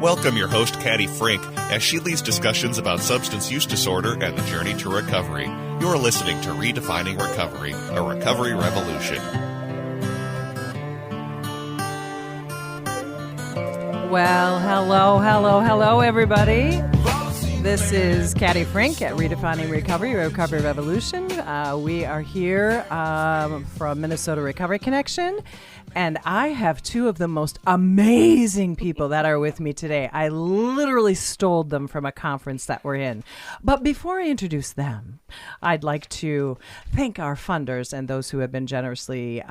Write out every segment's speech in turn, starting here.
Welcome your host, Caddy Frink, as she leads discussions about substance use disorder and the journey to recovery. You're listening to Redefining Recovery, a recovery revolution. Well, hello, everybody. This is Caddy Frink at Redefining Recovery, Recovery Revolution. We are here from Minnesota Recovery Connection, and I have two of the most amazing people that are with me today. I literally stole them from a conference that we're in. But before I introduce them, I'd like to thank our funders and those who have been generously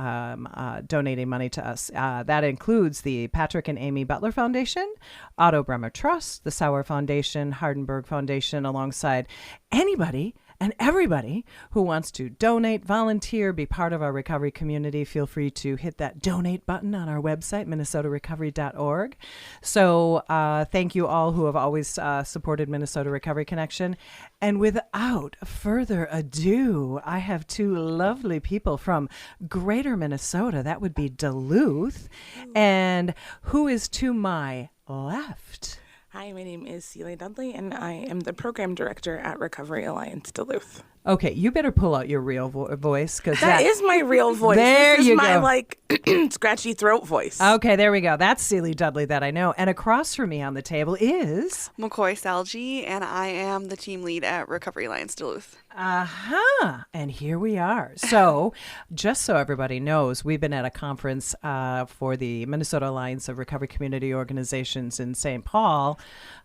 donating money to us. That includes the Patrick and Amy Butler Foundation, Otto Bremer Trust, the Sauer Foundation, Hardenberg Foundation, alongside anybody and everybody who wants to donate, volunteer, be part of our recovery community. Feel free to hit that donate button on our website, minnesotarecovery.org. So thank you all who have always supported Minnesota Recovery Connection. And without further ado, I have two lovely people from Greater Minnesota. That would be Duluth. And who is to my left? Hi, my name is Cellie Dudley, and I am the program director at Recovery Alliance Duluth. Okay, you better pull out your real voice, because that is my real voice. There you go. This is my scratchy throat voice. Okay, there we go. That's Cellie Dudley that I know. And across from me on the table is McCoy, Salgy, and I am the team lead at Recovery Alliance Duluth. And here we are. So, just so everybody knows, we've been at a conference for the Minnesota Alliance of Recovery Community Organizations in St. Paul,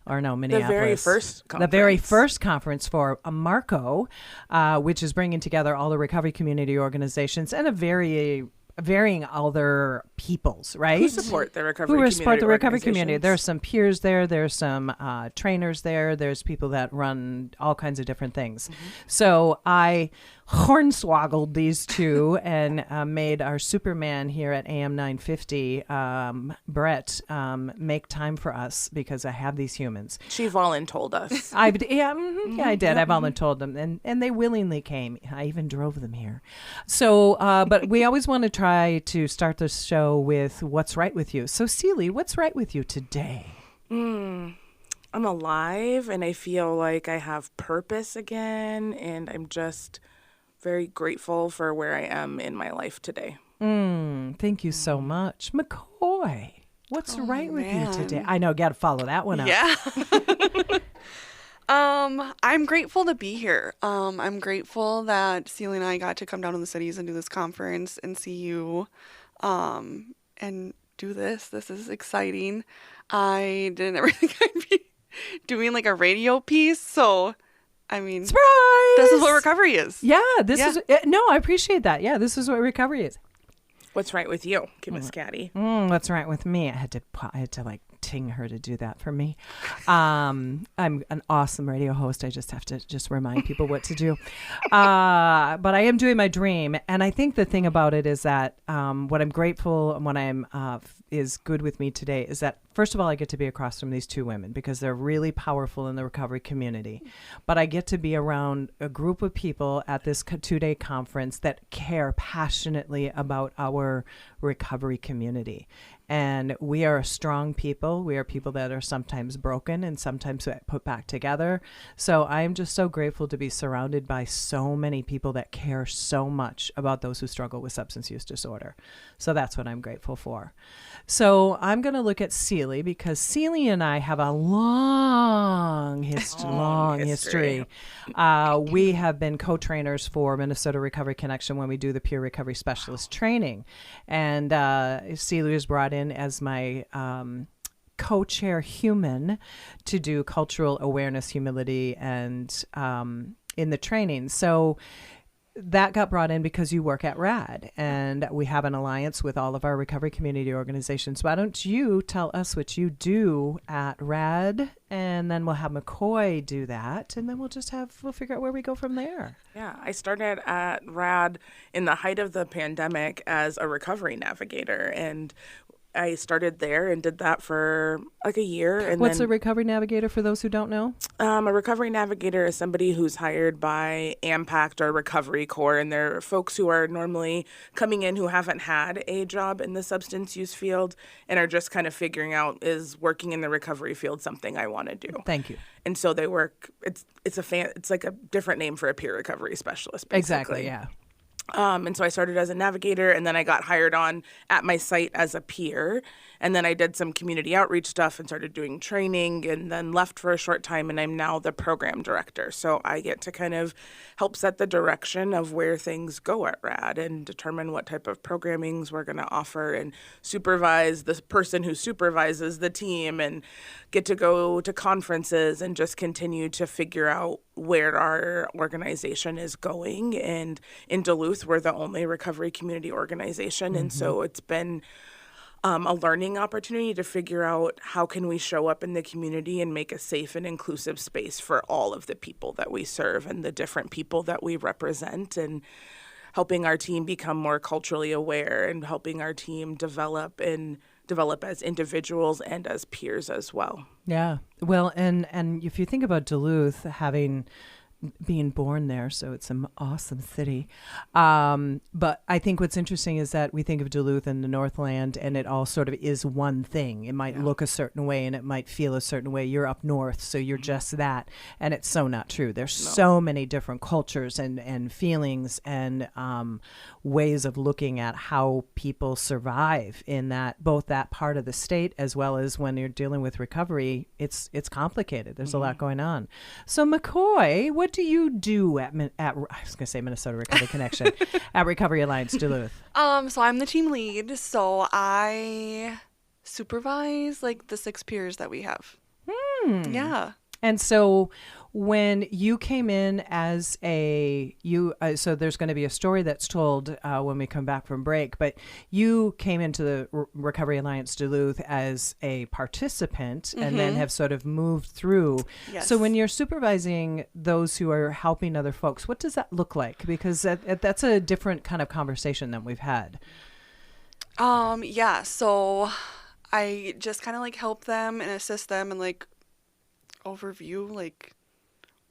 or no, Minneapolis. The very first conference for Marco, which is bringing together all the recovery community organizations and varying other peoples, right? Who support the recovery community. There's some peers there. There's some trainers there. There's people that run all kinds of different things. Mm-hmm. So I hornswoggled these two and made our Superman here at AM 950, Brett, make time for us because I have these humans. She voluntold us. I did. I voluntold them, and they willingly came. I even drove them here. So, but we always want to try to start the show with what's right with you. So, Cellie, what's right with you today? I'm alive, and I feel like I have purpose again, and I'm just very grateful for where I am in my life today. Thank you so much. McCoy, what's right with you today? I know, got to follow that one up. Yeah. I'm grateful to be here. I'm grateful that Cellie and I got to come down to the cities and do this conference and see you and do this. This is exciting. I didn't ever think I'd be doing like a radio piece, so I mean, surprise! This is what recovery is. Yeah, is. No, I appreciate that. Yeah, this is what recovery is. What's right with you? Give us Caddy. What's right with me? I had to like ting her to do that for me. I'm an awesome radio host. I just have to remind people what to do. But I am doing my dream, and I think the thing about it is that what I'm grateful and what I'm is good with me today is that, first of all, I get to be across from these two women because they're really powerful in the recovery community. But I get to be around a group of people at this 2-day conference that care passionately about our recovery community. And we are strong people. We are people that are sometimes broken and sometimes put back together. So I am just so grateful to be surrounded by so many people that care so much about those who struggle with substance use disorder. So that's what I'm grateful for. So I'm going to look at Cellie because Cellie and I have a long history. We have been co-trainers for Minnesota Recovery Connection when we do the peer recovery specialist training. And Cellie was brought in as my co-chair human to do cultural awareness, humility, and in the training. So that got brought in because you work at RAD, and we have an alliance with all of our recovery community organizations. Why don't you tell us what you do at RAD, and then we'll have McCoy do that, and then we'll figure out where we go from there. Yeah, I started at RAD in the height of the pandemic as a recovery navigator, and I started there and did that for like a year. And What's then, a recovery navigator for those who don't know? a recovery navigator is somebody who's hired by AMPACT or Recovery Corps, and they're folks who are normally coming in who haven't had a job in the substance use field and are just kind of figuring out, is working in the recovery field something I want to do? Thank you. And so they work. It's like a different name for a peer recovery specialist, basically. Exactly, yeah. And so I started as a navigator, and then I got hired on at my site as a peer. And then I did some community outreach stuff and started doing training, and then left for a short time, and I'm now the program director. So I get to kind of help set the direction of where things go at RAD and determine what type of programmings we're going to offer, and supervise the person who supervises the team, and get to go to conferences and just continue to figure out where our organization is going. And in Duluth, we're the only recovery community organization. And so it's been a learning opportunity to figure out how can we show up in the community and make a safe and inclusive space for all of the people that we serve and the different people that we represent, and helping our team become more culturally aware, and helping our team develop as individuals and as peers as well. Yeah. Well, and if you think about Duluth being born there, so it's an awesome city. But I think what's interesting is that we think of Duluth and the Northland, and it all sort of is one thing. It might look a certain way, and it might feel a certain way. You're up north, so you're just that. And it's so not true. There's so many different cultures and feelings and ways of looking at how people survive in both that part of the state, as well as when you're dealing with recovery. It's complicated. There's a lot going on. So McCoy, what do you do at I was going to say Minnesota Recovery Connection at Recovery Alliance Duluth? So I'm the team lead. So I supervise like the 6 peers that we have. Yeah. And so when you came in as so there's going to be a story that's told when we come back from break, but you came into the Recovery Alliance Duluth as a participant and then have sort of moved through. Yes. So when you're supervising those who are helping other folks, what does that look like? Because that's a different kind of conversation than we've had. Yeah. So I just kind of like help them and assist them and like overview like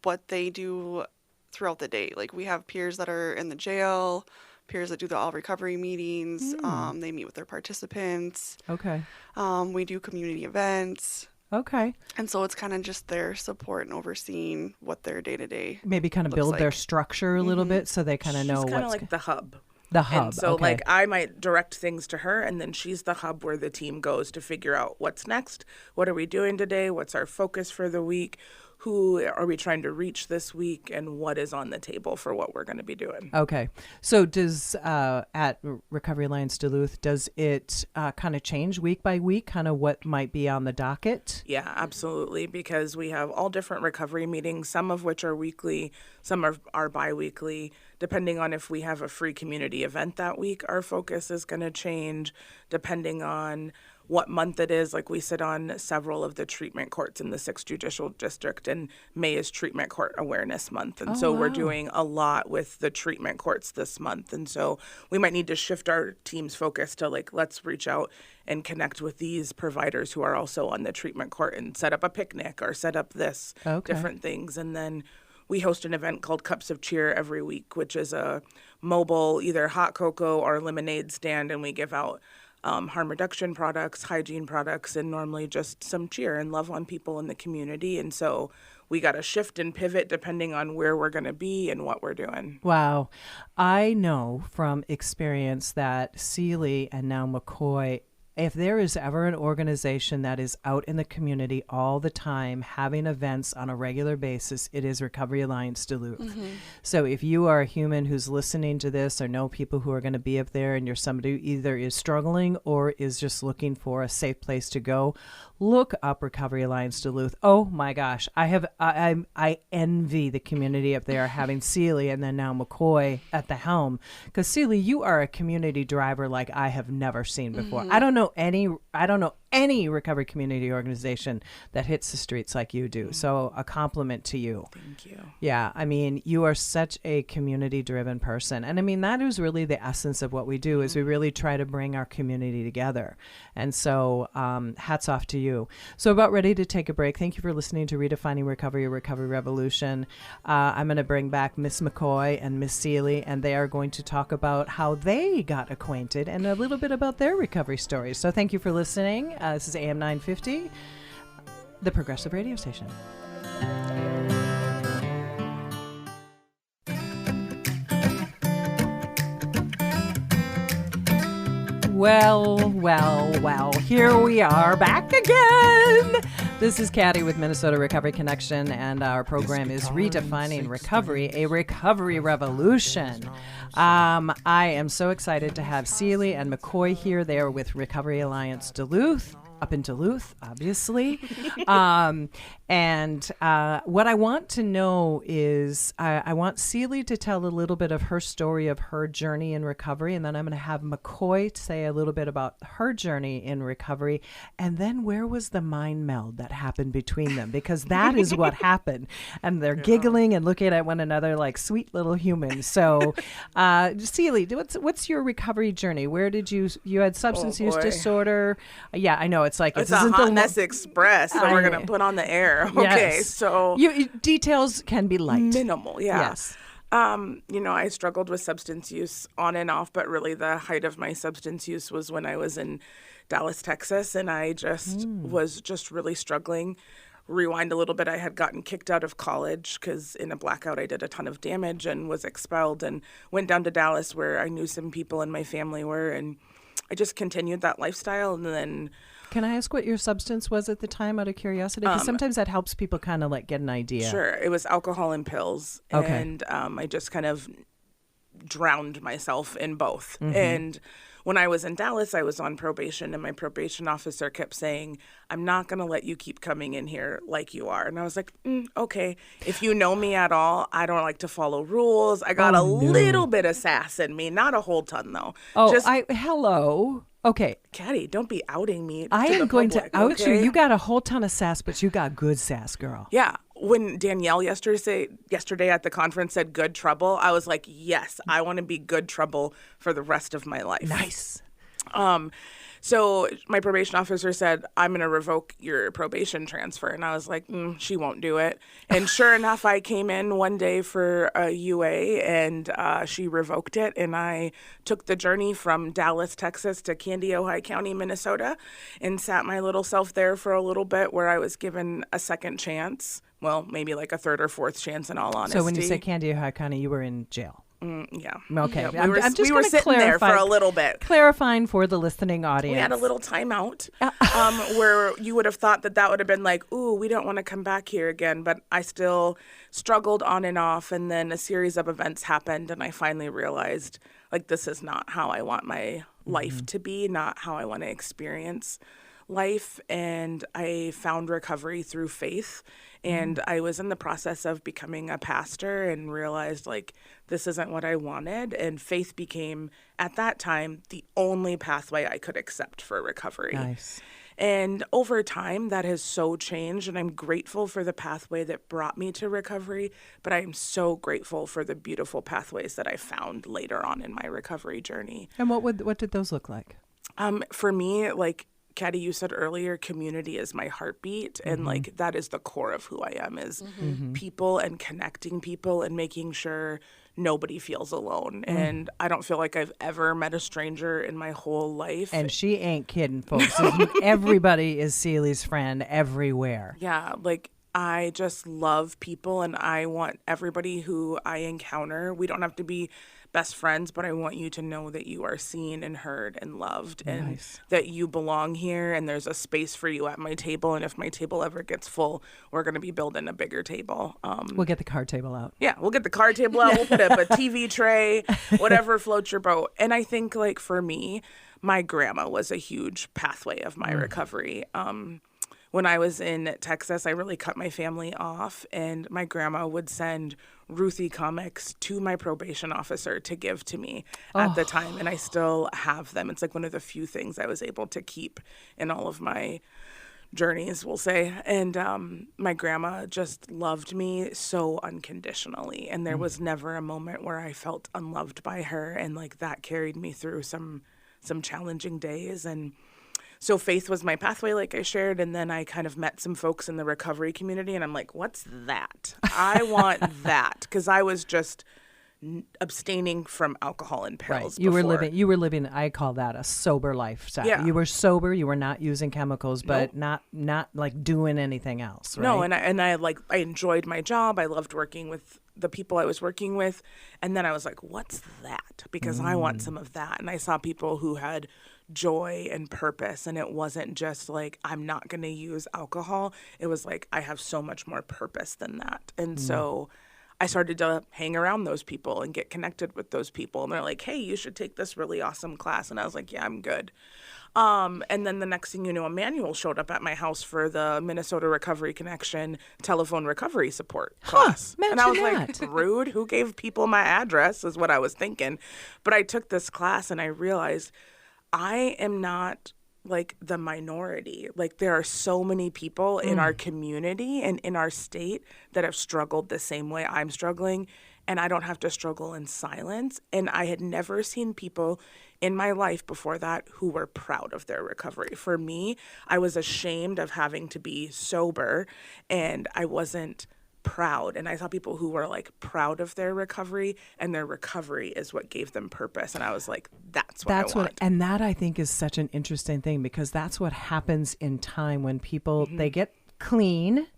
what they do throughout the day. Like we have peers that are in the jail, peers that do the all recovery meetings. They meet with their participants. Okay. We do community events. Okay. And so it's kind of just their support and overseeing what their day to day maybe kind of build their structure a little bit so they kind of know She's kind of what's like the hub. the hub. And so okay. like I might direct things to her, and then she's the hub where the team goes to figure out what's next. What are we doing today? What's our focus for the week? Who are we trying to reach this week, and what is on the table for what we're going to be doing? Okay. So does at Recovery Alliance Duluth, does it kind of change week by week, kind of what might be on the docket? Yeah, absolutely, because we have all different recovery meetings, some of which are weekly, some are bi-weekly. Depending on if we have a free community event that week, our focus is going to change. Depending on what month it is, like we sit on several of the treatment courts in the 6th Judicial District, and May is Treatment Court Awareness Month. And we're doing a lot with the treatment courts this month. And so we might need to shift our team's focus to like, let's reach out and connect with these providers who are also on the treatment court and set up a picnic or set up this different things. And then we host an event called Cups of Cheer every week, which is a mobile either hot cocoa or lemonade stand, and we give out harm reduction products, hygiene products, and normally just some cheer and love on people in the community. And so we got to shift and pivot depending on where we're going to be and what we're doing. Wow. I know from experience that Cellie and now McCoy, if there is ever an organization that is out in the community all the time having events on a regular basis, it is Recovery Alliance Duluth. Mm-hmm. So if you are a human who's listening to this or know people who are going to be up there, and you're somebody who either is struggling or is just looking for a safe place to go, look up Recovery Alliance Duluth. Oh my gosh. I envy the community up there having Cellie and then now McCoy at the helm. Because Cellie, you are a community driver like I have never seen before. Mm-hmm. I don't know any recovery community organization that hits the streets like you do. So a compliment to you. Thank you. Yeah, I mean, you are such a community-driven person. And I mean, that is really the essence of what we do, is we really try to bring our community together. And so hats off to you. So about ready to take a break. Thank you for listening to Redefining Recovery, a Recovery Revolution. I'm going to bring back Miss McCoy and Miss Cellie, and they are going to talk about how they got acquainted and a little bit about their recovery stories. So thank you for listening. This is AM 950, the Progressive Radio Station. Well, here we are back again. This is Caddy with Minnesota Recovery Connection, and our program is Redefining Recovery, a Recovery Revolution. I am so excited to have Cellie and McCoy here. They are with Recovery Alliance Duluth, up in Duluth, obviously. And what I want to know is I want Cellie to tell a little bit of her story of her journey in recovery, and then I'm going to have McCoy say a little bit about her journey in recovery, and then where was the mind meld that happened between them, because that is what happened, and they're giggling and looking at one another like sweet little humans. So Cellie, what's your recovery journey? Where did you had substance use disorder? Yeah, I know it's like it's a hot mess express that we're going to put on the air. Okay, yes. so details can be light. Minimal, yeah. Yes. I struggled with substance use on and off, but really the height of my substance use was when I was in Dallas, Texas, and I just was just really struggling. Rewind a little bit, I had gotten kicked out of college because in a blackout I did a ton of damage and was expelled, and went down to Dallas where I knew some people in my family were, and I just continued that lifestyle. And then can I ask what your substance was at the time, out of curiosity? Because sometimes that helps people kind of like get an idea. Sure. It was alcohol and pills. Okay. And I just kind of drowned myself in both. And when I was in Dallas, I was on probation, and my probation officer kept saying, I'm not going to let you keep coming in here like you are. And I was like, okay. If you know me at all, I don't like to follow rules. I got little bit of sass in me, not a whole ton, though. Hello. Okay. Caddy, don't be outing me. I am going to out you. Okay? You got a whole ton of sass, but you got good sass, girl. Yeah. When Danielle yesterday at the conference said good trouble, I was like, yes, I want to be good trouble for the rest of my life. Nice. So my probation officer said, I'm going to revoke your probation transfer. And I was like, she won't do it. And sure enough, I came in one day for a UA, and she revoked it. And I took the journey from Dallas, Texas to Candy, Ojai County, Minnesota, and sat my little self there for a little bit, where I was given a second chance. Well, maybe like a third or fourth chance, in all honesty. So when you say Candy, Ojai County, you were in jail. Yeah. Okay. Yeah, we I'm just were sitting there for a little bit. Clarifying for the listening audience. We had a little timeout where you would have thought that would have been like, ooh, we don't want to come back here again. But I still struggled on and off. And then a series of events happened. And I finally realized, like, this is not how I want my life to be, not how I want to experience life. And I found recovery through faith. And I was in the process of becoming a pastor and realized, like, this isn't what I wanted. And faith became, at that time, the only pathway I could accept for recovery. Nice. And over time, that has so changed. And I'm grateful for the pathway that brought me to recovery. But I am so grateful for the beautiful pathways that I found later on in my recovery journey. And what did those look like? For me, like, Caddy, you said earlier, community is my heartbeat. And like, that is the core of who I am, is people and connecting people and making sure nobody feels alone. And I don't feel like I've ever met a stranger in my whole life. And she ain't kidding, folks. Everybody is Cellie's friend everywhere. Yeah. Like, I just love people, and I want everybody who I encounter, we don't have to be best friends, but I want you to know that you are seen and heard and loved, and that you belong here, and there's a space for you at my table. And if my table ever gets full, we're going to be building a bigger table. We'll get the card table out. Yeah, we'll get the card table out. We'll put up a TV tray, whatever floats your boat. And I think, like, for me, my grandma was a huge pathway of my recovery. when I was in Texas, I really cut my family off, and my grandma would send Ruthie comics to my probation officer to give to me at the time, and I still have them. It's like one of the few things I was able to keep in all of my journeys, we'll say. And my grandma just loved me so unconditionally, and there was never a moment where I felt unloved by her, and like that carried me through some challenging days. And so faith was my pathway, like I shared, and then I kind of met some folks in the recovery community, and I'm like, what's that? I want that, because I was just abstaining from alcohol and pills. You were living, I call that a sober lifestyle. Yeah. You were sober, you were not using chemicals, but not like doing anything else, right? No, and I enjoyed my job. I loved working with the people I was working with, and then I was like, what's that? Because I want some of that. And I saw people who had joy and purpose, and it wasn't just like, I'm not going to use alcohol. It was like, I have so much more purpose than that. And so I started to hang around those people and get connected with those people. And they're like, hey, you should take this really awesome class. And I was like, yeah, I'm good. And then the next thing you know, a manual showed up at my house for the Minnesota Recovery Connection telephone recovery support class. And I was like, rude, who gave people my address is what I was thinking. But I took this class and I realized I am not like the minority. Like there are so many people in our community and in our state that have struggled the same way I'm struggling, and I don't have to struggle in silence. And I had never seen people in my life before that who were proud of their recovery. For me, I was ashamed of having to be sober, and I wasn't proud. And I saw people who were like proud of their recovery, and their recovery is what gave them purpose. And I was like, that's what I want. And that I think is such an interesting thing, because that's what happens in time when people, they get clean.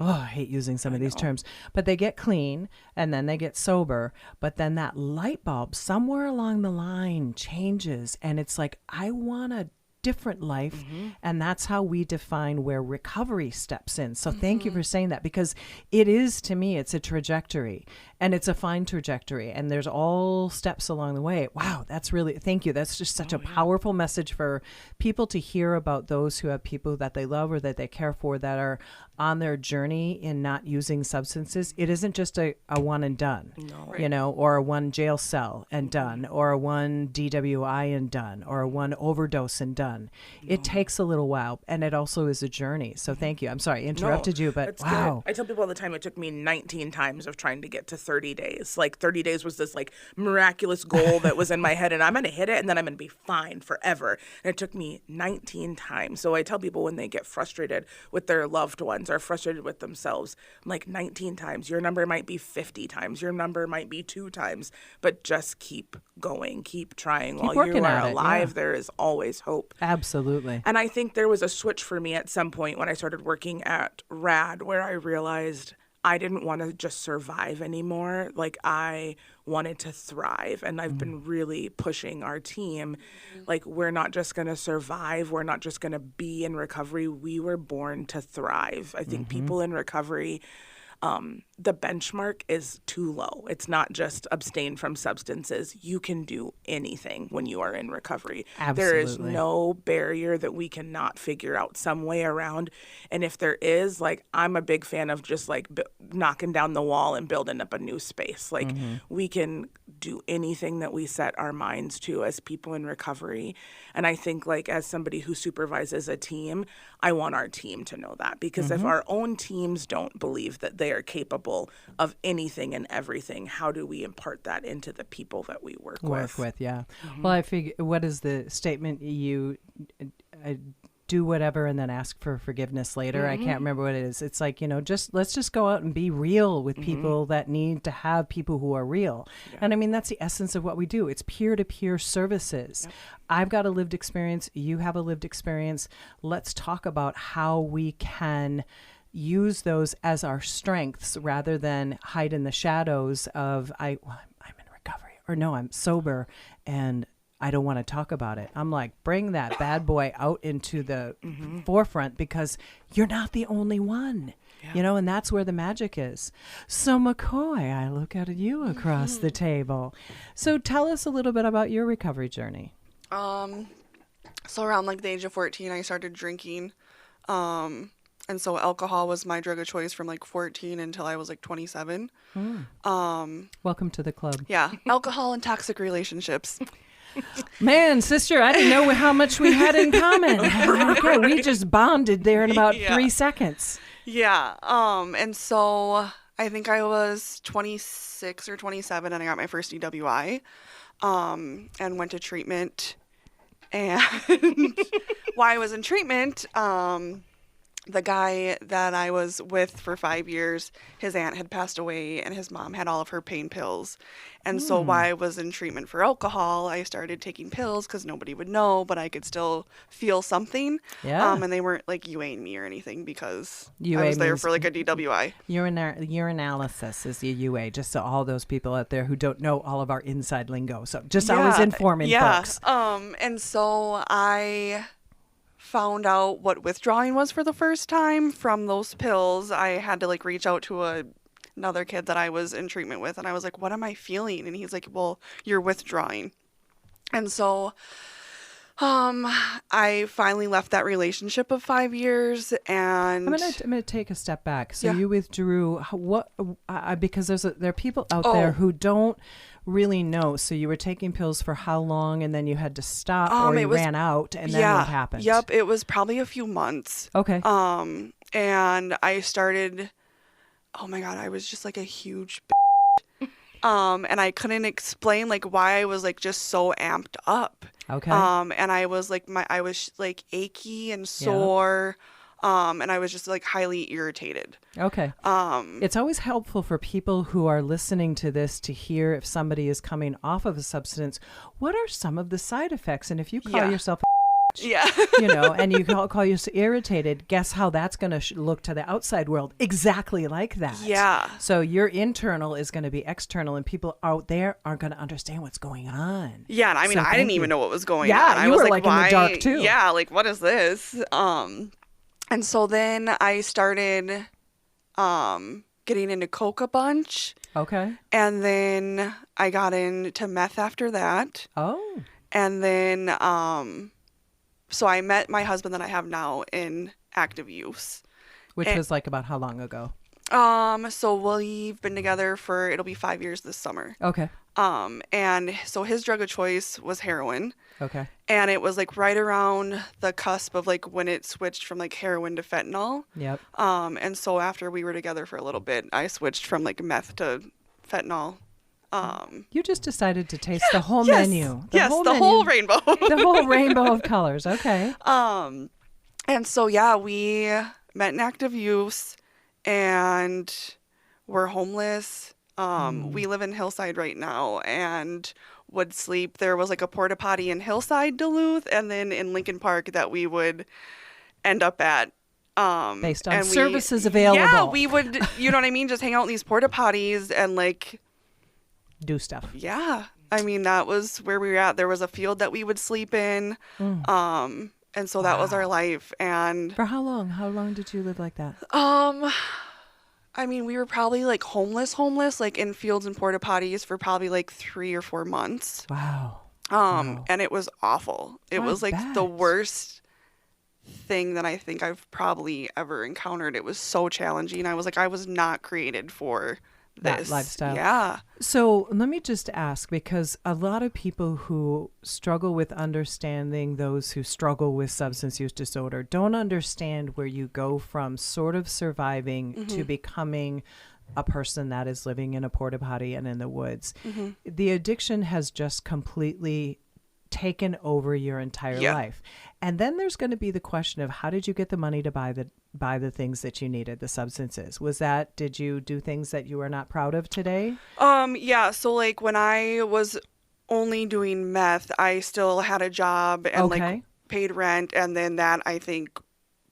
Oh, I hate using some of these terms, but they get clean and then they get sober. But then that light bulb somewhere along the line changes, and it's like, I want a different life. And that's how we define where recovery steps in. So thank you for saying that, because it is, to me, it's a trajectory, and it's a fine trajectory, and there's all steps along the way. Wow, that's really, thank you. That's just such a powerful message for people to hear about those who have people that they love or that they care for that are on their journey in not using substances. It isn't just a one and done, you know, or a one jail cell and done, or a one DWI and done, or a one overdose and done. It takes a little while, and it also is a journey. So thank you. I'm sorry, I interrupted you, but wow. Good. I tell people all the time, it took me 19 times of trying to get to 30 days. Like 30 days was this like miraculous goal that was in my head, and I'm going to hit it, and then I'm going to be fine forever. And it took me 19 times. So I tell people when they get frustrated with their loved ones or frustrated with themselves, I'm like, 19 times. Your number might be 50 times. Your number might be 2 times. But just keep going. Keep trying. While you are alive, there is always hope. Absolutely. And I think there was a switch for me at some point when I started working at RAD, where I realized I didn't want to just survive anymore. Like I wanted to thrive. And I've been really pushing our team. Like, we're not just going to survive. We're not just going to be in recovery. We were born to thrive. I think people in recovery, the benchmark is too low. It's not just abstain from substances. You can do anything when you are in recovery. Absolutely. There is no barrier that we cannot figure out some way around. And if there is, like, I'm a big fan of just like knocking down the wall and building up a new space. Like we can do anything that we set our minds to as people in recovery. And I think, like, as somebody who supervises a team, I want our team to know that, because if our own teams don't believe that they are capable of anything and everything, how do we impart that into the people that we work with? Yeah. Well, I figure, what is the statement? You do whatever and then ask for forgiveness later. I can't remember what it is. It's like, you know, let's just go out and be real with people that need to have people who are real. And I mean, that's the essence of what we do. It's peer-to-peer services. I've got a lived experience. You have a lived experience. Let's talk about how we can use those as our strengths rather than hide in the shadows of, I'm in recovery, or no, I'm sober and I don't want to talk about it. I'm like, bring that bad boy out into the forefront, because you're not the only one, you know, and that's where the magic is. So McCoy, I look at you across the table. So tell us a little bit about your recovery journey. So around like the age of 14, I started drinking. And so alcohol was my drug of choice from like 14 until I was like 27. Welcome to the club. Yeah. Alcohol and toxic relationships. Man, sister, I didn't know how much we had in common. Okay, we just bonded there in about 3 seconds. Yeah. And so I think I was 26 or 27 and I got my first DWI, and went to treatment. And while I was in treatment, the guy that I was with for 5 years, his aunt had passed away and his mom had all of her pain pills. And so while I was in treatment for alcohol, I started taking pills because nobody would know, but I could still feel something. Yeah. And they weren't like UAing me or anything because UA I was there means for like a DWI. Urinalysis is the UA, just so all those people out there who don't know all of our inside lingo. So just always informing folks. And so I found out what withdrawing was for the first time from those pills. I had to like reach out to another kid that I was in treatment with, and I was like, what am I feeling? And he's like, well, you're withdrawing. And so I finally left that relationship of 5 years, and I'm gonna take a step back. So you withdrew. What? Because there are people out there who don't really know. So you were taking pills for how long, and then you had to stop, or you ran out, and then what happened? Yep, it was probably a few months. Okay. And I started. Oh my God, I was just like a huge. And I couldn't explain like why I was like just so amped up. Okay. And I was like I was like achy and sore. And I was just like highly irritated. Okay. It's always helpful for people who are listening to this to hear if somebody is coming off of a substance, what are some of the side effects? And if you call yourself and you call yourself irritated, guess how that's going to look to the outside world? Exactly like that. Yeah. So your internal is going to be external, and people out there aren't going to understand what's going on. Yeah, and I mean, I didn't even know what was going on. Yeah, you was were like in the dark too. Yeah, like what is this? And so then I started getting into coke a bunch. Okay. And then I got into meth after that. Oh. And then so I met my husband that I have now in active use. Which was like about how long ago? So we've been together for, it'll be 5 years this summer. Okay. And so his drug of choice was heroin. Okay. And it was like right around the cusp of like when it switched from like heroin to fentanyl. Yep. And so after we were together for a little bit, I switched from like meth to fentanyl. You just decided to taste the whole menu. The whole rainbow. The whole rainbow of colors. Okay. And so, we met in active use and we're homeless. We live in Hillside right now and would sleep. There was like a porta potty in Hillside, Duluth, and then in Lincoln Park that we would end up at. Based on services available. Yeah, we would, you know what I mean? Just hang out in these porta potties and like do stuff. Yeah. I mean, that was where we were at. There was a field that we would sleep in. And so that was our life. And for how long? How long did you live like that? I mean, we were probably like homeless, like in fields and porta potties for probably like 3 or 4 months. Wow. And it was awful. It was like the worst thing that I think I've probably ever encountered. It was so challenging. I was like, I was not created for this that lifestyle. Yeah. So let me just ask, because a lot of people who struggle with understanding those who struggle with substance use disorder don't understand where you go from sort of surviving to becoming a person that is living in a porta potty and in the woods. The addiction has just completely taken over your entire life. And then there's going to be the question of, how did you get the money to buy the things that you needed, the substances? Did you do things that you are not proud of today? Yeah. So like when I was only doing meth, I still had a job and like paid rent. And then that I think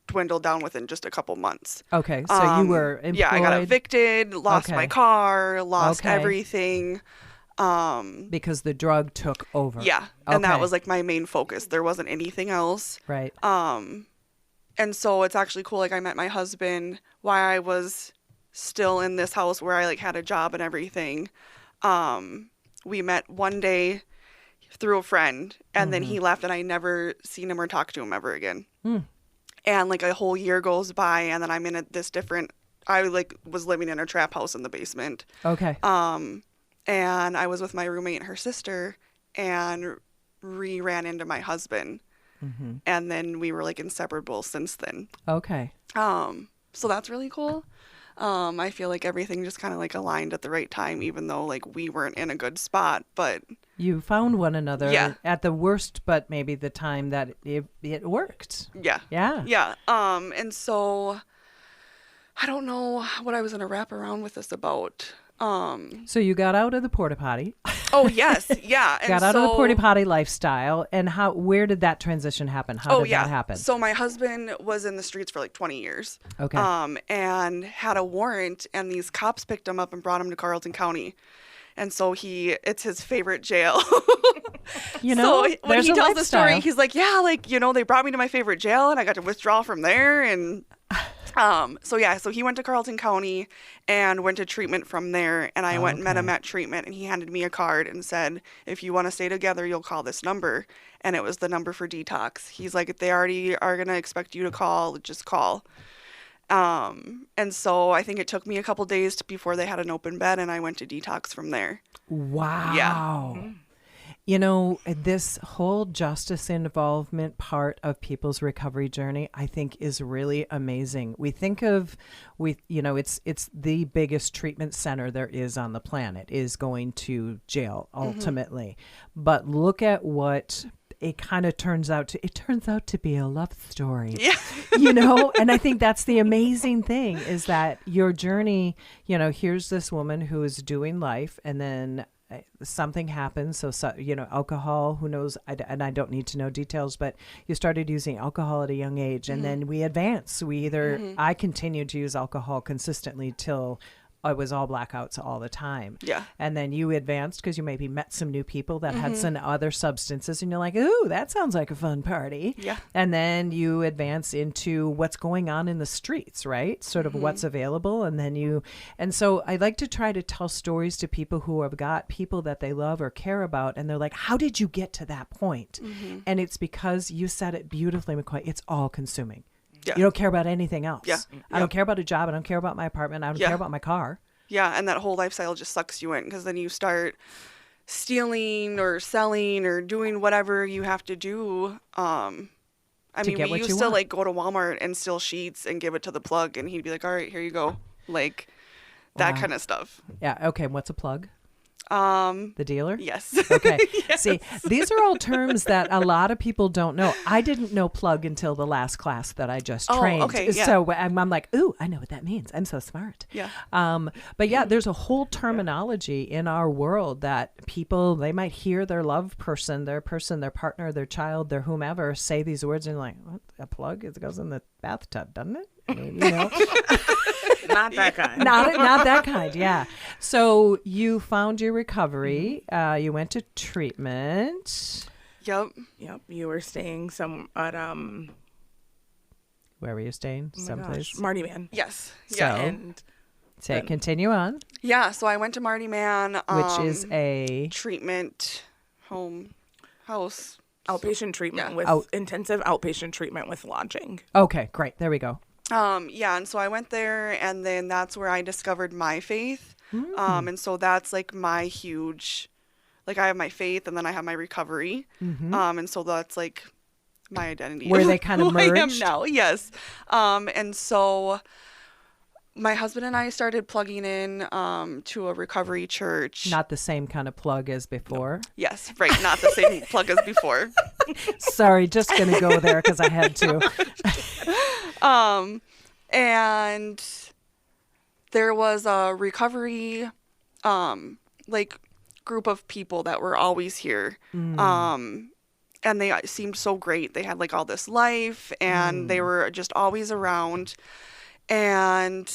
dwindled down within just a couple months. Okay. So you were employed? Yeah. I got evicted, lost my car, lost everything. Because the drug took over. Yeah. And that was like my main focus. There wasn't anything else. Right. And so it's actually cool. Like I met my husband while I was still in this house where I like had a job and everything. We met one day through a friend and then he left and I never seen him or talked to him ever again. And like a whole year goes by, and then I'm in this different, I like was living in a trap house in the basement. Okay. And I was with my roommate and her sister, and ran into my husband. Mm-hmm. And then we were like inseparable since then. Okay. So that's really cool. I feel like everything just kind of like aligned at the right time, even though like we weren't in a good spot, but You found one another Yeah. at the worst, but maybe the time that it worked. yeah. Yeah. Yeah. And so I don't know what I was going to wrap around with this about. So you got out of the porta potty, Oh, yes. Yeah. And got out of the so- porta potty lifestyle, and where did that transition happen? How did that happen? So my husband was in the streets for like 20 years. Okay. And had a warrant, and these cops picked him up and brought him to Carleton County. And so it's his favorite jail. You know, so when there's he a tells the story, lifestyle. he's like, yeah, like, they brought me to my favorite jail and I got to withdraw from there. And so he went to Carleton County and went to treatment from there. And I went and met him at treatment, and he handed me a card and said, if you want to stay together, you'll call this number. And it was the number for detox. He's like, if they already are going to expect you to call, just call. And so I think it took me a couple days before they had an open bed, and I went to detox from there. Wow. Yeah. You know, this whole justice involvement part of people's recovery journey, I think, is really amazing. We think of, it's the biggest treatment center there is on the planet, is going to jail ultimately. But look at what it kind of turns out to be a love story. Yeah. And I think that's the amazing thing, is that your journey, here's this woman who is doing life, and then something happens. So, alcohol, who knows? And I don't need to know details, but you started using alcohol at a young age, and then we advance. I continued to use alcohol consistently till it was all blackouts all the time. Yeah. And then you advanced because you maybe met some new people that had some other substances, and you're like, ooh, that sounds like a fun party. Yeah. And then you advance into what's going on in the streets, right? Sort of what's available. And so I like to try to tell stories to people who have got people that they love or care about, and they're like, how did you get to that point? And it's because you said it beautifully, McCoy. It's all consuming. Yeah. You don't care about anything else. Yeah. I don't care about a job. I don't care about my apartment. I don't care about my car. Yeah. And that whole lifestyle just sucks you in, because then you start stealing or selling or doing whatever you have to do. We used to like go to Walmart and steal sheets and give it to the plug, and he'd be like, all right, here you go. Like that kind of stuff. Yeah. Okay. What's a plug? The dealer? Yes. Okay. See, these are all terms that a lot of people don't know. I didn't know plug until the last class that I just trained. Okay, yeah. So I'm like, ooh, I know what that means. I'm so smart. Yeah. But yeah, there's a whole terminology in our world that people, they might hear their love person, their partner, their child, their whomever say these words, and like, what? A plug? It goes in the bathtub, doesn't it? I mean, Not that kind. Not that kind, yeah. So you found your recovery. You went to treatment. Yep. Yep. You were staying at Where were you staying? Someplace? Marty Man. Yes. So, Yeah. And continue on. Yeah. So I went to Marty Man, Which is a treatment house. outpatient treatment with intensive outpatient treatment with lodging. Okay, great. There we go. And so I went there, and then that's where I discovered my faith. And so that's like my huge, like I have my faith, and then I have my recovery. And so that's like my identity. Where they kind of who I am merged? now, yes. And so my husband and I started plugging in to a recovery church. Not the same kind of plug as before. Yes, right. Not the same plug as before. Sorry, just going to go there because I had to. And there was a recovery, like group of people that were always here. And they seemed so great. They had like all this life, and they were just always around. And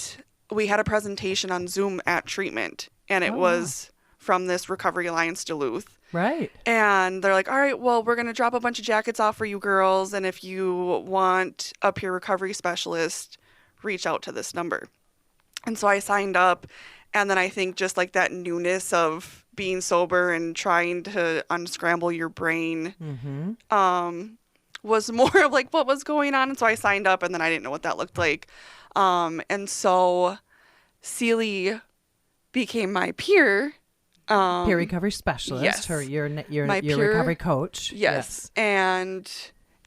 we had a presentation on Zoom at treatment, and it was from this Recovery Alliance Duluth. Right. And they're like, all right, well, we're going to drop a bunch of jackets off for you girls. And if you want a peer recovery specialist, reach out to this number. And so I signed up. And then I think just like that newness of being sober and trying to unscramble your brain, was more of like what was going on. And so I signed up, and then I didn't know what that looked like. And so Cellie became my peer. Peer recovery specialist. Yes. Your My peer recovery coach. Yes. And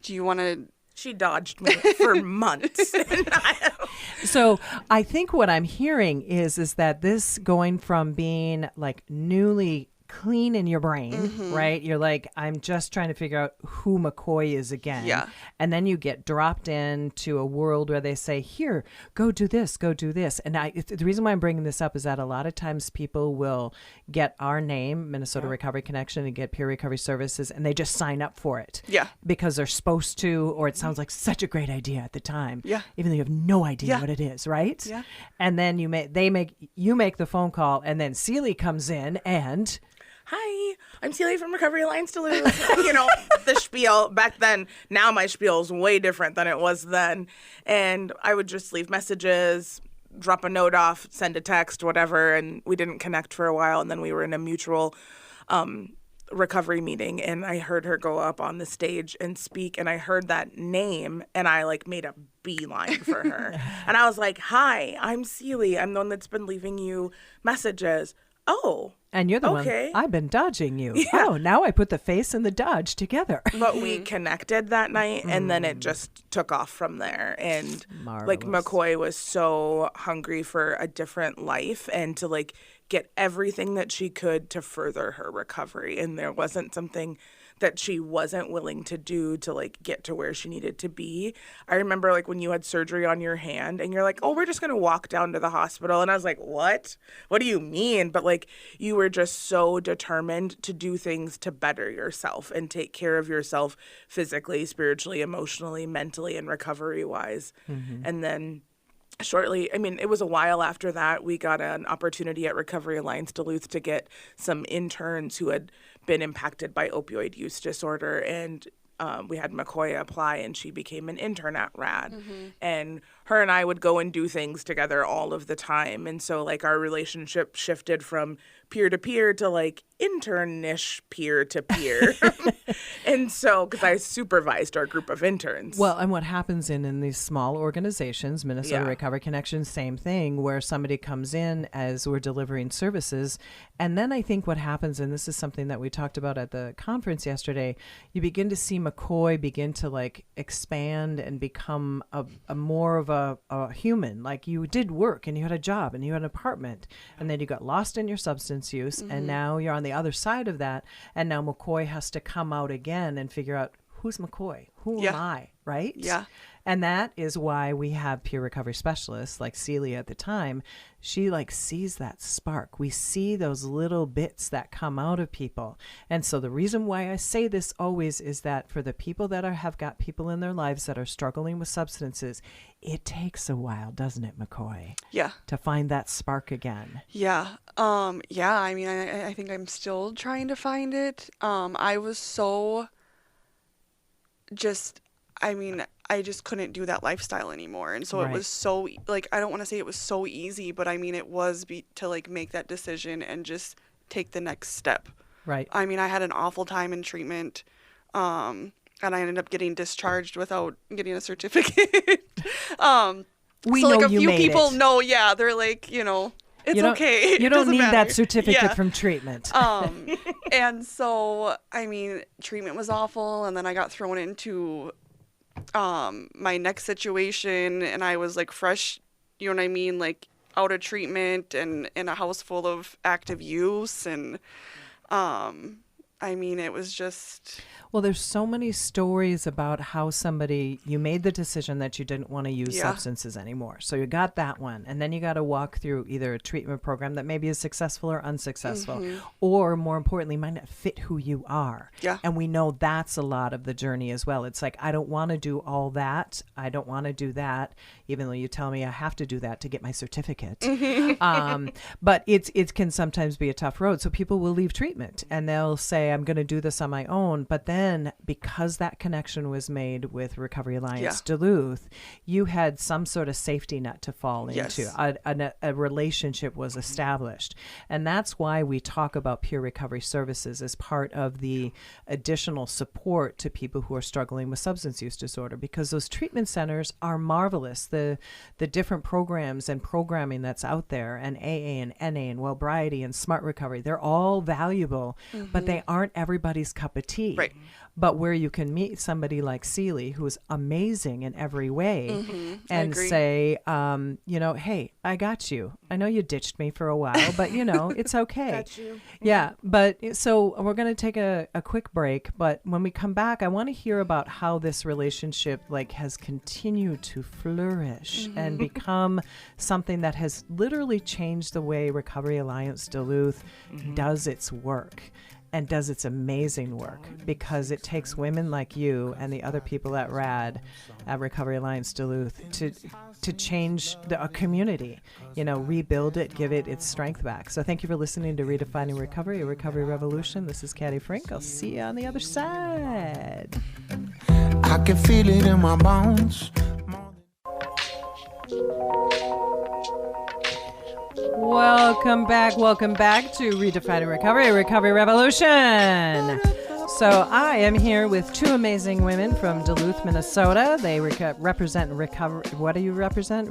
do you want to... She dodged me for months. So I think what I'm hearing is that this going from being like newly clean in your brain, right? You're like, I'm just trying to figure out who McCoy is again. Yeah. And then you get dropped into a world where they say, here, go do this, go do this. And the reason why I'm bringing this up is that a lot of times people will get our name, Minnesota Recovery Connection, and get peer recovery services, and they just sign up for it. Yeah. Because they're supposed to, or it sounds like such a great idea at the time. Yeah. Even though you have no idea Yeah. what it is, right? Yeah. And then you make the phone call, and then Cellie comes in and... Hi, I'm Cellie from Recovery Alliance Duluth. You know, the spiel back then. Now my spiel is way different than it was then. And I would just leave messages, drop a note off, send a text, whatever. And we didn't connect for a while. And then we were in a mutual recovery meeting, and I heard her go up on the stage and speak, and I heard that name, and I like made a beeline for her. And I was like, hi, I'm Cellie. I'm the one that's been leaving you messages. Oh. And you're the Okay. one, I've been dodging you. Oh, now I put the face and the dodge together. But we connected that night, and then it just took off from there. And like Marvelous. McCoy was so hungry for a different life and to like get everything that she could to further her recovery. And there wasn't something that she wasn't willing to do to like get to where she needed to be. I remember like when you had surgery on your hand and you're like, oh, we're just going to walk down to the hospital. And I was like, what do you mean? But like you were just so determined to do things to better yourself and take care of yourself physically, spiritually, emotionally, mentally, and recovery wise. And then shortly, I mean, it was a while after that, we got an opportunity at Recovery Alliance Duluth to get some interns who had been impacted by opioid use disorder. And we had McCoy apply, and she became an intern at RAD. And her and I would go and do things together all of the time. And so, like, our relationship shifted from peer-to-peer to, like, intern-ish peer-to-peer. And so, because I supervised our group of interns. Well, and what happens in these small organizations, Minnesota Yeah. Recovery Connection, same thing, where somebody comes in as we're delivering services. And then I think what happens, and this is something that we talked about at the conference yesterday, you begin to see McCoy begin to like expand and become a more of a human. Like you did work and you had a job and you had an apartment, and then you got lost in your substance use, and now you're on the other side of that, and now McCoy has to come out again and figure out, who's McCoy? Who am I? Right? Yeah. And that is why we have peer recovery specialists like Cellie at the time. She like sees that spark. We see those little bits that come out of people. And so the reason why I say this always is that for the people that have got people in their lives that are struggling with substances, it takes a while, doesn't it, McCoy? Yeah. To find that spark again. Yeah. Yeah. I mean, I think I'm still trying to find it. I was so I just couldn't do that lifestyle anymore. And so Right. it was so, like, I don't want to say it was so easy, but I mean, it was to like make that decision and just take the next step. Right. I mean, I had an awful time in treatment. And I ended up getting discharged without getting a certificate. We so know like a you few made people it. know, yeah, they're like, you know, it's You don't- okay. You It don't doesn't need that matter. certificate Yeah. from treatment. And so, I mean, treatment was awful. And then I got thrown into my next situation, and I was like fresh, you know what I mean? Like out of treatment and in a house full of active use. And I mean, it was just... Well, there's so many stories about how you made the decision that you didn't want to use Yeah. substances anymore. So you got that one. And then you got to walk through either a treatment program that maybe is successful or unsuccessful, or more importantly, might not fit who you are. Yeah. And we know that's a lot of the journey as well. It's like, I don't want to do all that. I don't want to do that, even though you tell me I have to do that to get my certificate. But it can sometimes be a tough road. So people will leave treatment and they'll say, say, I'm going to do this on my own. But then because that connection was made with Recovery Alliance Duluth, you had some sort of safety net to fall into. A relationship was established. And that's why we talk about peer recovery services as part of the additional support to people who are struggling with substance use disorder, because those treatment centers are marvelous. The different programs and programming that's out there, and AA and NA and Wellbriety and Smart Recovery, they're all valuable, but they aren't everybody's cup of tea. Right. But where you can meet somebody like Cellie, who is amazing in every way, and say, hey, I got you. I know you ditched me for a while, but it's okay. Got you. Yeah. But so we're going to take a quick break. But when we come back, I want to hear about how this relationship has continued to flourish and become something that has literally changed the way Recovery Alliance Duluth does its work. And does its amazing work, because it takes women like you and the other people at RAD, at Recovery Alliance Duluth, to change a community, rebuild it, give it its strength back. So thank you for listening to Redefining Recovery, a recovery revolution. This is Caddy Frink. I'll see you on the other side. I can feel it in my bones. Welcome back to Redefining Recovery, a recovery revolution. So I am here with two amazing women from Duluth, Minnesota. They represent recovery. What do you represent?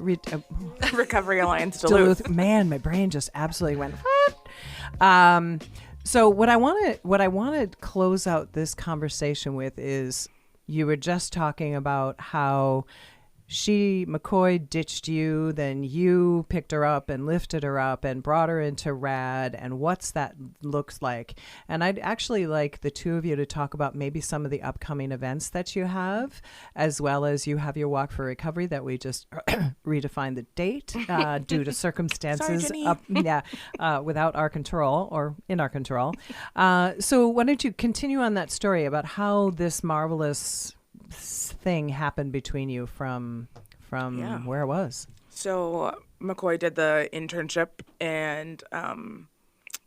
Recovery Alliance Duluth. Man, my brain just absolutely went. So what I want to close out this conversation with is, you were just talking about how McCoy ditched you, then you picked her up and lifted her up and brought her into RAD, and what's that looks like. And I'd actually like the two of you to talk about maybe some of the upcoming events that you have, as well as you have your Walk for Recovery that we just redefined the date due to circumstances without our control or in our control. So why don't you continue on that story about how this marvelous thing happened between you from where it was. So McCoy did the internship, and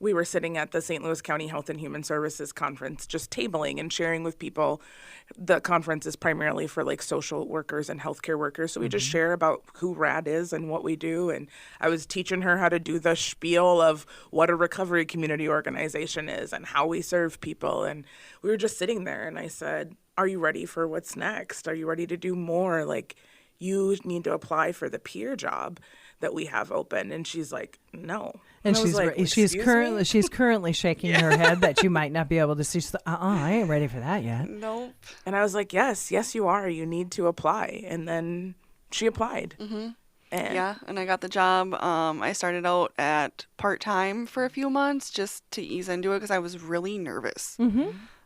we were sitting at the St. Louis County Health and Human Services Conference, just tabling and sharing with people. The conference is primarily for social workers and healthcare workers. So we just share about who RAD is and what we do. And I was teaching her how to do the spiel of what a recovery community organization is and how we serve people. And we were just sitting there, and I said, are you ready for what's next? Are you ready to do more? You need to apply for the peer job that we have open. And she's like, no. And she's currently shaking her head that you might not be able to see. She's like, I ain't ready for that yet. Nope. And I was like, yes, you are. You need to apply. And then she applied. And I got the job. I started out at part-time for a few months just to ease into it because I was really nervous.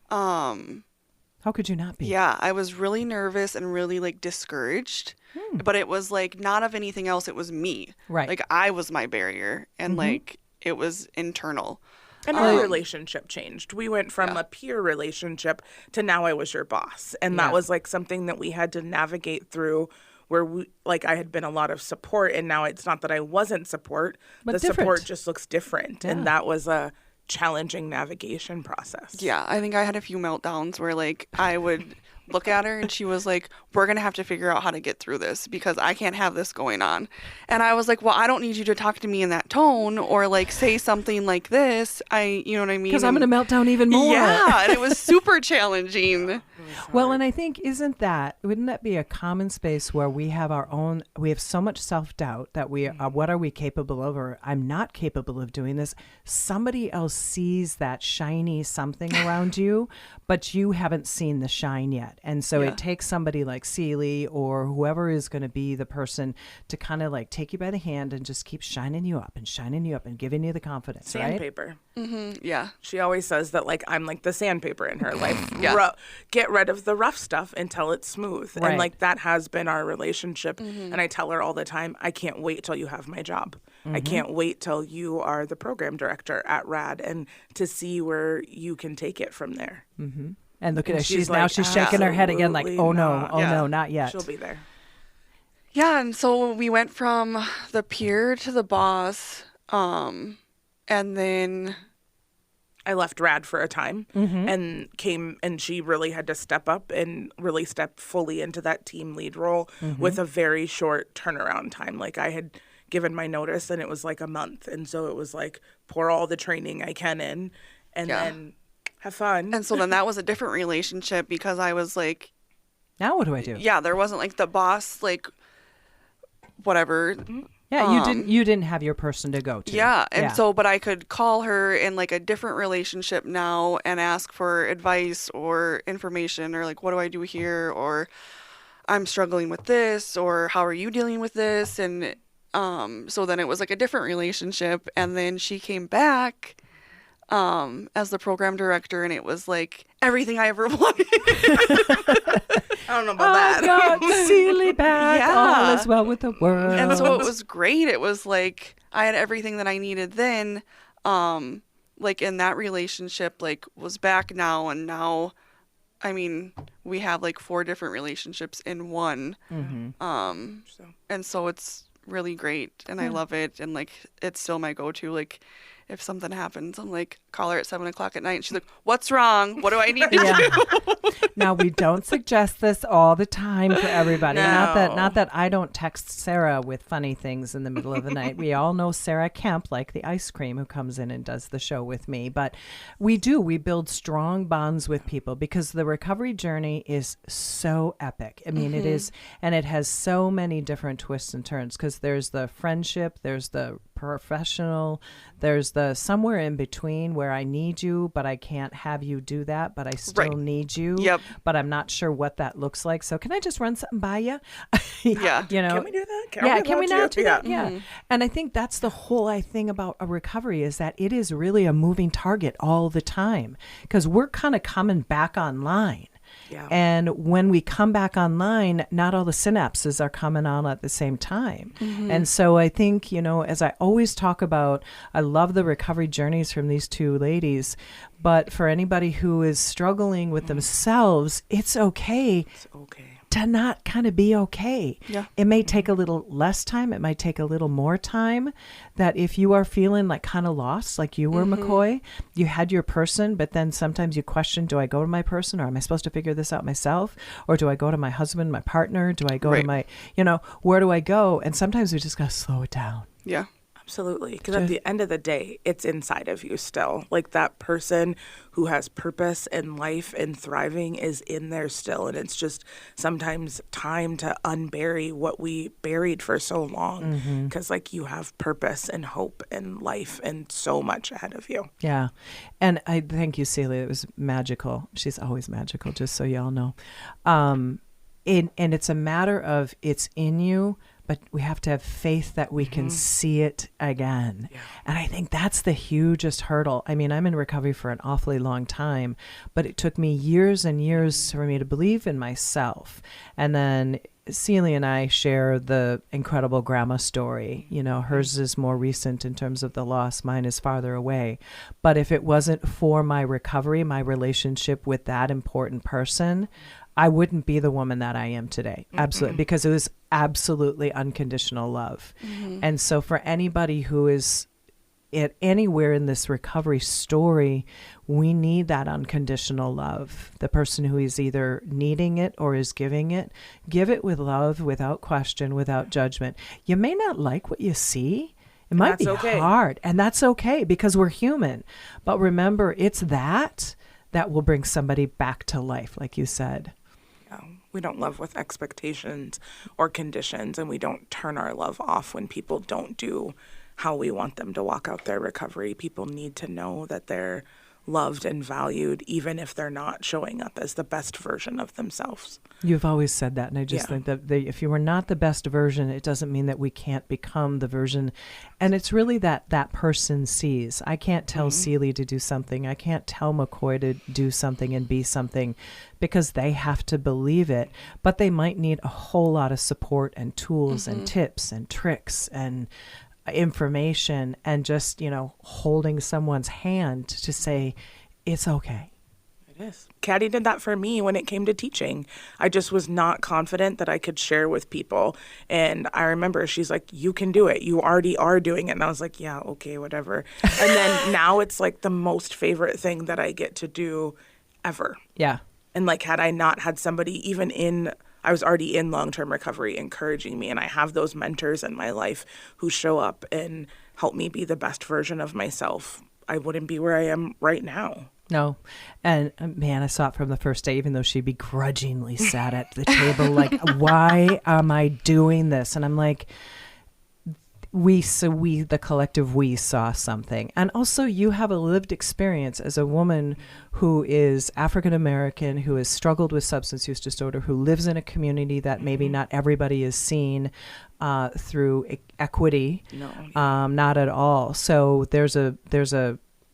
How could you not be? Yeah, I was really nervous and really discouraged. But it was not of anything else. It was me. Right. I was my barrier, and it was internal. And our relationship changed. We went from a peer relationship to now I was your boss. And that was something that we had to navigate through, where I had been a lot of support, and now it's not that I wasn't support, but the support just looks different. Yeah. And that was a challenging navigation process. Yeah, I think I had a few meltdowns where I would look at her and she was like, we're going to have to figure out how to get through this because I can't have this going on. And I was like, well, I don't need you to talk to me in that tone or say something like this. You know what I mean? Because I'm going to melt down even more. Yeah, and it was super challenging. Well, and I think wouldn't that be a common space where we have so much self-doubt that what are we capable of, or I'm not capable of doing this. Somebody else sees that shiny something around you, but you haven't seen the shine yet. And so it takes somebody like Cellie or whoever is going to be the person to kind of take you by the hand and just keep shining you up and giving you the confidence. Sandpaper. Mm-hmm. Yeah. She always says that I'm the sandpaper in her life. Get rid of the rough stuff until it's smooth. Right. And that has been our relationship. And I tell her all the time, I can't wait till you have my job. I can't wait till you are the program director at RAD and to see where you can take it from there. Mm-hmm. And look at her. She's shaking her head again no, not yet. She'll be there. Yeah, and so we went from the peer to the boss, and then I left RAD for a time and came, and she really had to step up and really step fully into that team lead role with a very short turnaround time. Like I had given my notice and it was like a month. And so it was like, pour all the training I can in and then have fun. And so then that was a different relationship because I was like, now what do I do? yeah, there wasn't like the boss, like whatever. Yeah, you didn't have your person to go to. Yeah, and so, but I could call her in like a different relationship now and ask for advice or information or like, what do I do here? Or I'm struggling with this, or how are you dealing with this? And so then it was like a different relationship. And then she came back as the program director, and it was like everything I ever wanted. I don't know about that. God, Cellie back. All is well with the world. And so it was great. It was like I had everything that I needed then. Like in that relationship, like was back now, and now, I mean, we have like 4 different relationships in one. And so it's really great, and I love it, and like it's still my go-to. Like if something happens, I'm like, call her at 7:00 at night, and she's like, what's wrong? What do I need to do? Now, we don't suggest this all the time for everybody. No. Not that I don't text Sarah with funny things in the middle of the night. We all know Sarah Kemp, like the ice cream, who comes in and does the show with me. But we build strong bonds with people because the recovery journey is so epic. I mean, it is, and it has so many different twists and turns because there's the friendship, there's the professional, there's the somewhere in between where I need you, but I can't have you do that, but I still need you. Yep. But I'm not sure what that looks like. So can I just run something by you? Yeah. You know, Can we do that? Can we not do that? Yeah. And I think that's the whole thing about a recovery is that it is really a moving target all the time because we're kind of coming back online. Yeah. And when we come back online, not all the synapses are coming on at the same time. And so I think, you know, as I always talk about, I love the recovery journeys from these 2 ladies. But for anybody who is struggling with themselves, it's okay. It's okay. To not kind of be okay. Yeah. It may take a little less time. It might take a little more time. That if you are feeling like kind of lost, like you were, McCoy, you had your person, but then sometimes you question, do I go to my person or am I supposed to figure this out myself? Or do I go to my husband, my partner? Do I go to my, you know, where do I go? And sometimes we just got to slow it down. Yeah. Absolutely. Because at the end of the day, it's inside of you still. Like that person who has purpose in life and thriving is in there still. And it's just sometimes time to unbury what we buried for so long. Because like you have purpose and hope and life and so much ahead of you. Yeah. And I thank you, Cellie. It was magical. She's always magical, just so y'all know. And it's a matter of it's in you, but we have to have faith that we can see it again. Yeah. And I think that's the hugest hurdle. I mean, I'm in recovery for an awfully long time, but it took me years and years for me to believe in myself. And then Cellie and I share the incredible grandma story. You know, hers is more recent in terms of the loss. Mine is farther away. But if it wasn't for my recovery, my relationship with that important person, I wouldn't be the woman that I am today. Absolutely. Because it was absolutely unconditional love. And so for anybody who is anywhere in this recovery story, we need that unconditional love. The person who is either needing it or is giving it, give it with love, without question, without judgment. You may not like what you see. It might be hard, and that's okay because we're human. But remember, it's that will bring somebody back to life, like you said. We don't love with expectations or conditions, and we don't turn our love off when people don't do how we want them to walk out their recovery. People need to know that they're loved and valued, even if they're not showing up as the best version of themselves. You've always said that, and I just think that if you were not the best version, it doesn't mean that we can't become the version. And it's really that person sees. I can't tell Cellie to do something. I can't tell McCoy to do something and be something because they have to believe it. But they might need a whole lot of support and tools and tips and tricks and information and just, you know, holding someone's hand to say, it's okay. It is. Caddy did that for me when it came to teaching. I just was not confident that I could share with people. And I remember she's like, you can do it. You already are doing it. And I was like, yeah, okay, whatever. And then now it's like the most favorite thing that I get to do ever. Yeah. And like, had I not had somebody I was already in long-term recovery encouraging me. And I have those mentors in my life who show up and help me be the best version of myself. I wouldn't be where I am right now. No. And man, I saw it from the first day, even though she begrudgingly sat at the table, like, why am I doing this? And I'm like, the collective, we saw something. And also you have a lived experience as a woman who is African-American, who has struggled with substance use disorder, who lives in a community that maybe not everybody is seen through equity. No. Not at all. So there's a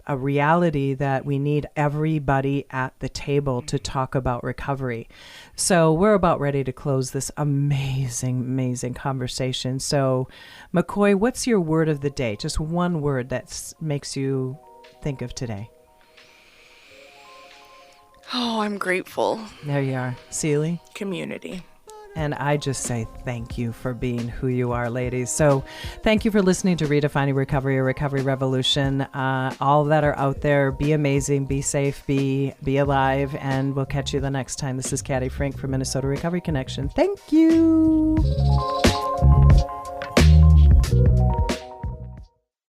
reality that we need everybody at the table to talk about recovery. So we're about ready to close this amazing conversation. So McCoy, what's your word of the day? Just one word that makes you think of today. Oh, I'm grateful. There you are. Cellie? Community. And I just say thank you for being who you are, ladies. So thank you for listening to Redefining Recovery, a Recovery Revolution. All that are out there, be amazing, be safe, be alive, and we'll catch you the next time. This is Caddy Frink from Minnesota Recovery Connection. Thank you.